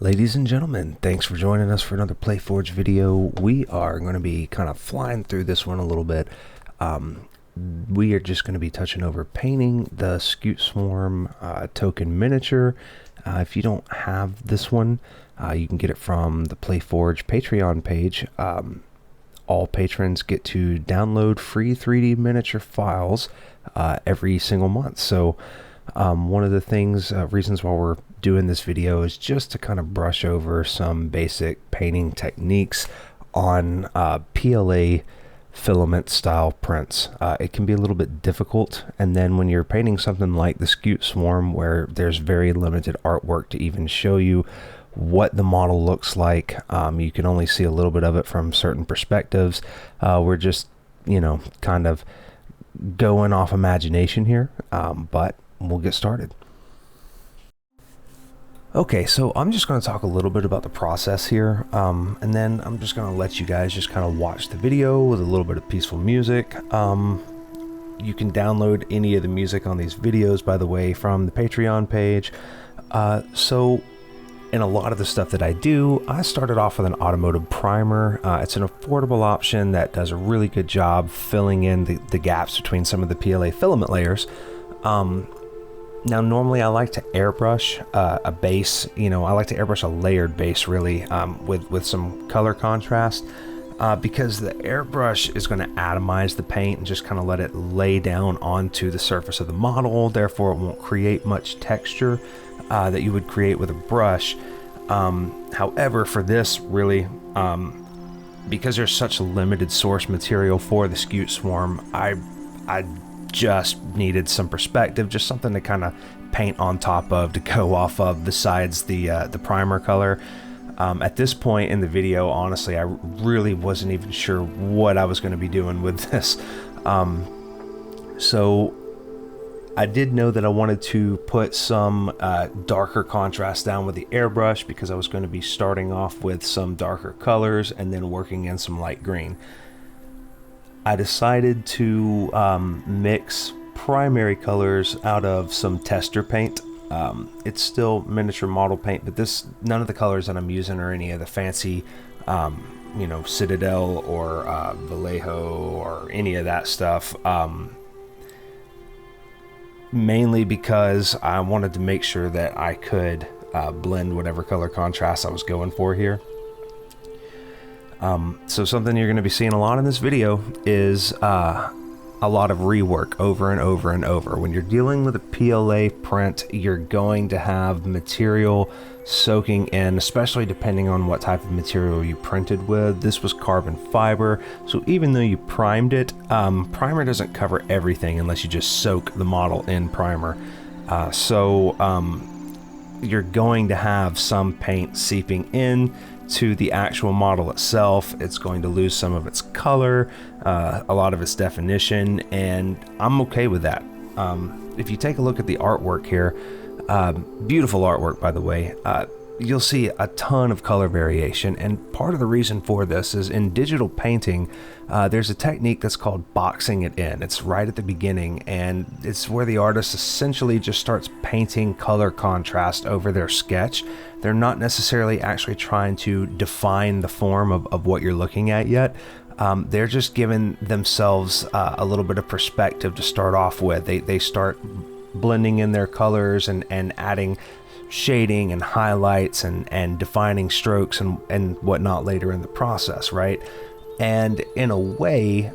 Ladies and gentlemen, thanks for joining us for another PlayForge video. We are going to be kind of flying through this one a little bit. We are just going to be touching over painting the Scute Swarm token miniature. If you don't have this one, you can get it from the PlayForge Patreon page. All patrons get to download free 3D miniature files every single month. So one of the reasons why we're doing this video is just to kind of brush over some basic painting techniques on PLA filament style prints. It can be a little bit difficult, and then when you're painting something like the Scute Swarm where there's very limited artwork to even show you what the model looks like, you can only see a little bit of it from certain perspectives. We're just, kind of going off imagination here, but we'll get started. Okay, so I'm just going to talk a little bit about the process here, and then I'm just going to let you guys just kind of watch the video with a little bit of peaceful music. You can download any of the music on these videos, by the way, from the Patreon page. So in a lot of the stuff that I do, I started off with an automotive primer. It's an affordable option that does a really good job filling in the gaps between some of the PLA filament layers. Now, normally I like to airbrush a base. I like to airbrush a layered base, really, with some color contrast, because the airbrush is going to atomize the paint and just kind of let it lay down onto the surface of the model. Therefore, it won't create much texture that you would create with a brush. However, for this, really, because there's such a limited source material for the Scute Swarm, I just needed some perspective, just something to kind of paint on top of, to go off of, besides the primer color. At this point in the video, honestly, I really wasn't even sure what I was going to be doing with this. So I did know that I wanted to put some darker contrast down with the airbrush, because I was going to be starting off with some darker colors and then working in some light green. I decided to mix primary colors out of some tester paint. It's still miniature model paint, but none of the colors that I'm using are any of the fancy, Citadel or Vallejo or any of that stuff. Mainly because I wanted to make sure that I could blend whatever color contrast I was going for here. So something you're going to be seeing a lot in this video is a lot of rework over and over and over. When you're dealing with a PLA print, you're going to have material soaking in, especially depending on what type of material you printed with. This was carbon fiber, so even though you primed it, primer doesn't cover everything unless you just soak the model in primer. So you're going to have some paint seeping in to the actual model itself. It's going to lose some of its color, a lot of its definition, and I'm okay with that. If you take a look at the artwork here, beautiful artwork, by the way, you'll see a ton of color variation, and part of the reason for this is in digital painting, there's a technique that's called boxing it in. It's right at the beginning, and it's where the artist essentially just starts painting color contrast over their sketch. They're not necessarily actually trying to define the form of what you're looking at yet. They're just giving themselves a little bit of perspective to start off with. They start blending in their colors and adding shading and highlights and defining strokes and whatnot later in the process, right? And in a way,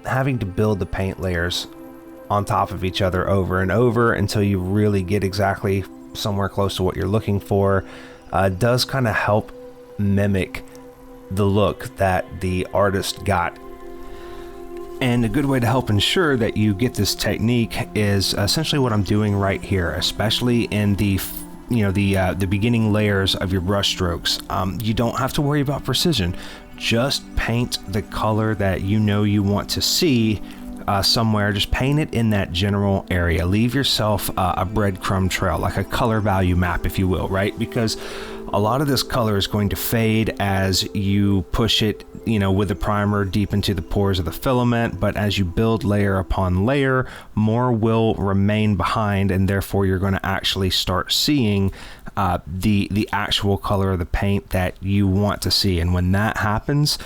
having to build the paint layers on top of each other over and over until you really get exactly somewhere close to what you're looking for does kind of help mimic the look that the artist got. And a good way to help ensure that you get this technique is essentially what I'm doing right here, especially in the beginning layers of your brush strokes. You don't have to worry about precision. Just paint the color that you want to see somewhere. Just paint it in that general area. Leave yourself a breadcrumb trail, like a color value map, if you will, right? Because A lot of this color is going to fade as you push it, with the primer deep into the pores of the filament, but as you build layer upon layer, more will remain behind, and therefore you're going to actually start seeing the actual color of the paint that you want to see. And when that happens,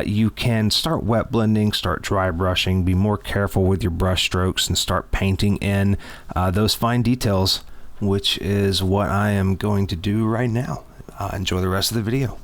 you can start wet blending, start dry brushing, be more careful with your brush strokes, and start painting in those fine details, which is what I am going to do right now. Enjoy the rest of the video.